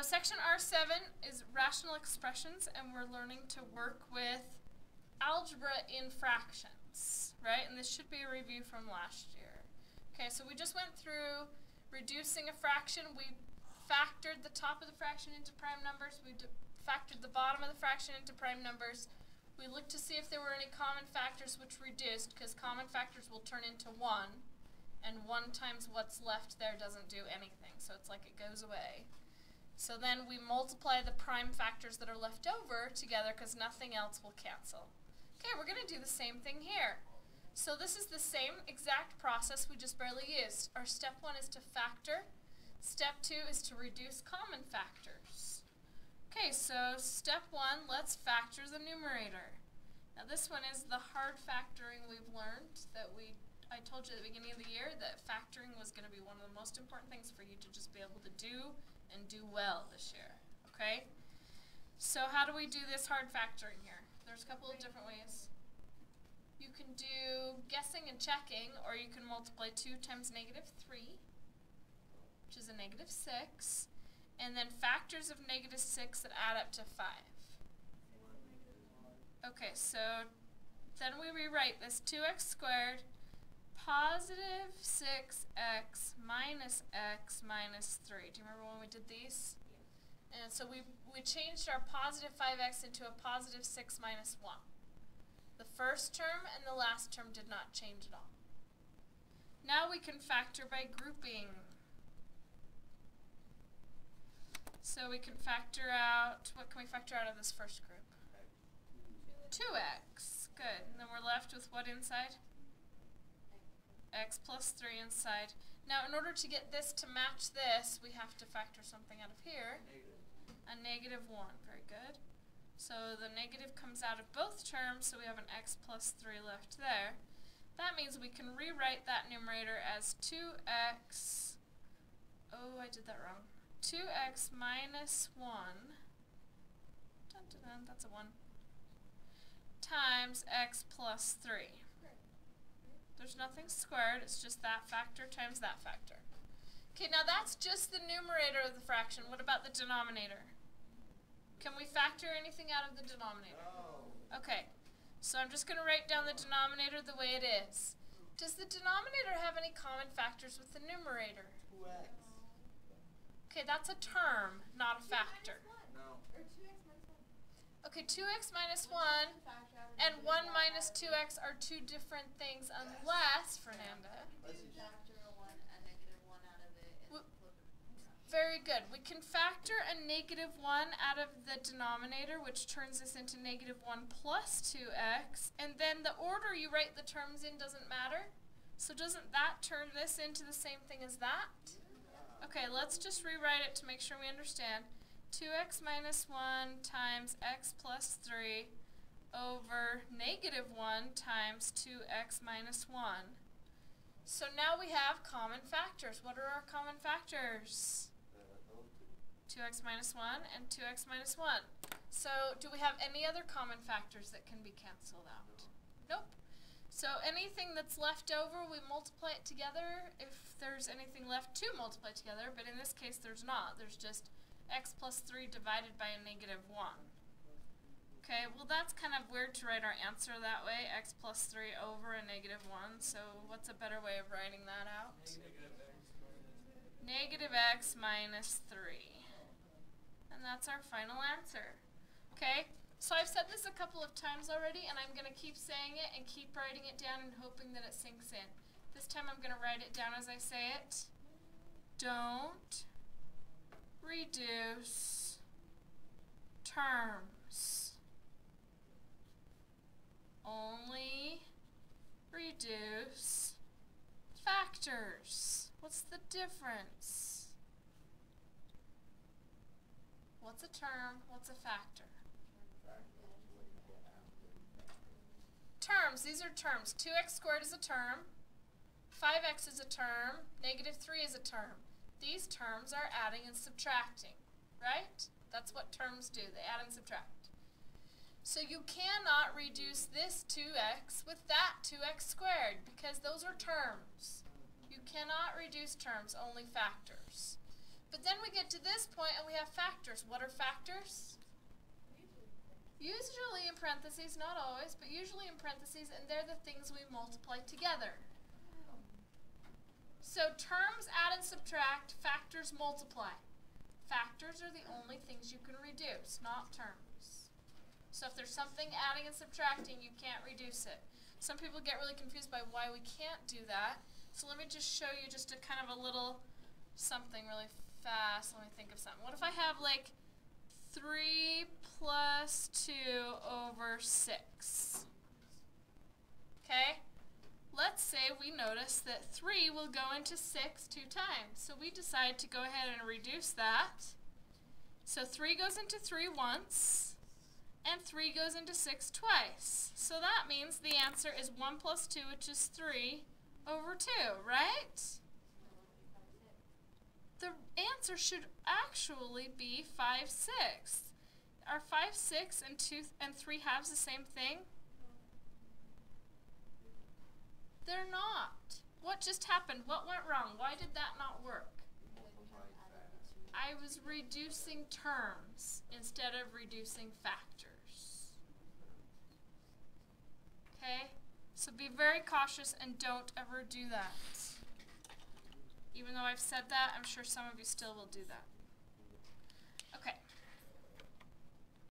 section R7 is rational expressions, and we're learning to work with algebra in fractions, right? And this should be a review from last year. Okay, so we just went through reducing a fraction. We factored the top of the fraction into prime numbers. We factored the bottom of the fraction into prime numbers. We looked to see if there were any common factors which reduced, because common factors will turn into 1, and 1 times what's left there doesn't do anything, so it's like it goes away. So then we multiply the prime factors that are left over together because nothing else will cancel. Okay, we're going to do the same thing here. So this is the same exact process we just barely used. Our step 1 is to factor. Step 2 is to reduce common factors. Okay, so step 1, let's factor the numerator. Now this one is the hard factoring we've learned that I told you at the beginning of the year that factoring was going to be one of the most important things for you to just be able to do and do well this year. Okay? So how do we do this hard factoring here? There's a couple of different ways. You can do guessing and checking, or you can multiply 2 times -3, which is a -6, and then factors of -6 that add up to 5. Okay, so then we rewrite this 2x squared positive 6x minus x minus 3. Do you remember when we did these? Yeah. And so we changed our positive 5x into a positive 6 minus 1. The first term and the last term did not change at all. Now we can factor by grouping. So we can factor out, what can we factor out of this first group? 2x. Good. And then we're left with what inside? X plus 3 inside. Now in order to get this to match this, we have to factor something out of here. A -1. Very good. So the negative comes out of both terms, so we have an x plus 3 left there. That means we can rewrite that numerator as 2x, oh, I did that wrong, 2x minus 1, dun, dun, dun, that's a 1, times x plus 3. There's nothing squared, it's just that factor times that factor. Okay, now that's just the numerator of the fraction. What about the denominator? Can we factor anything out of the denominator? No. Okay, so I'm just going to write down the denominator the way it is. Does the denominator have any common factors with the numerator? 2x. Okay, that's a term, not a factor. No. Or 2x minus 1. Okay, 2x minus 1 and 1 minus 2x are two different things unless, Fernanda. Factor a 1 out of it. Very good. We can factor a -1 out of the denominator, which turns this into -1 plus 2x, and then the order you write the terms in doesn't matter. So doesn't that turn this into the same thing as that? Okay, let's just rewrite it to make sure we understand. 2x minus 1 times x plus 3 over -1 times 2x minus 1. So now we have common factors. What are our common factors? 2x minus 1 and 2x minus 1. So do we have any other common factors that can be canceled out? Nope. So anything that's left over, we multiply it together if there's anything left to multiply together, but in this case there's not. There's just x plus 3 divided by a -1. Okay, well that's kind of weird to write our answer that way, x plus 3 over a -1, so what's a better way of writing that out? -x minus 3. And that's our final answer. Okay, so I've said this a couple of times already, and I'm going to keep saying it and keep writing it down and hoping that it sinks in. This time I'm going to write it down as I say it. Don't reduce terms. Only reduce factors. What's the difference? What's a term? What's a factor? Terms. These are terms. 2x squared is a term. 5x is a term. -3 is a term. These terms are adding and subtracting, right? That's what terms do. They add and subtract. So you cannot reduce this 2x with that 2x squared because those are terms. You cannot reduce terms, only factors. But then we get to this point and we have factors. What are factors? Usually in parentheses, not always, but usually in parentheses, and they're the things we multiply together. So terms add and subtract, factors multiply. Factors are the only things you can reduce, not terms. So if there's something adding and subtracting, you can't reduce it. Some people get really confused by why we can't do that. So let me just show you just a kind of a little something really fast. Let me think of something. What if I have like 3 plus 2 over 6? Okay? Let's say we notice that 3 will go into 6 2 times. So we decide to go ahead and reduce that. So 3 goes into 3 once, and 3 goes into 6 twice. So that means the answer is 1 plus 2, which is 3 over 2, right? The answer should actually be 5 6. Are 5 6 and 2 and 3 halves the same thing? They're not. What just happened? What went wrong? Why did that not work? I was reducing terms instead of reducing factors. Okay? So be very cautious and don't ever do that. Even though I've said that, I'm sure some of you still will do that. Okay.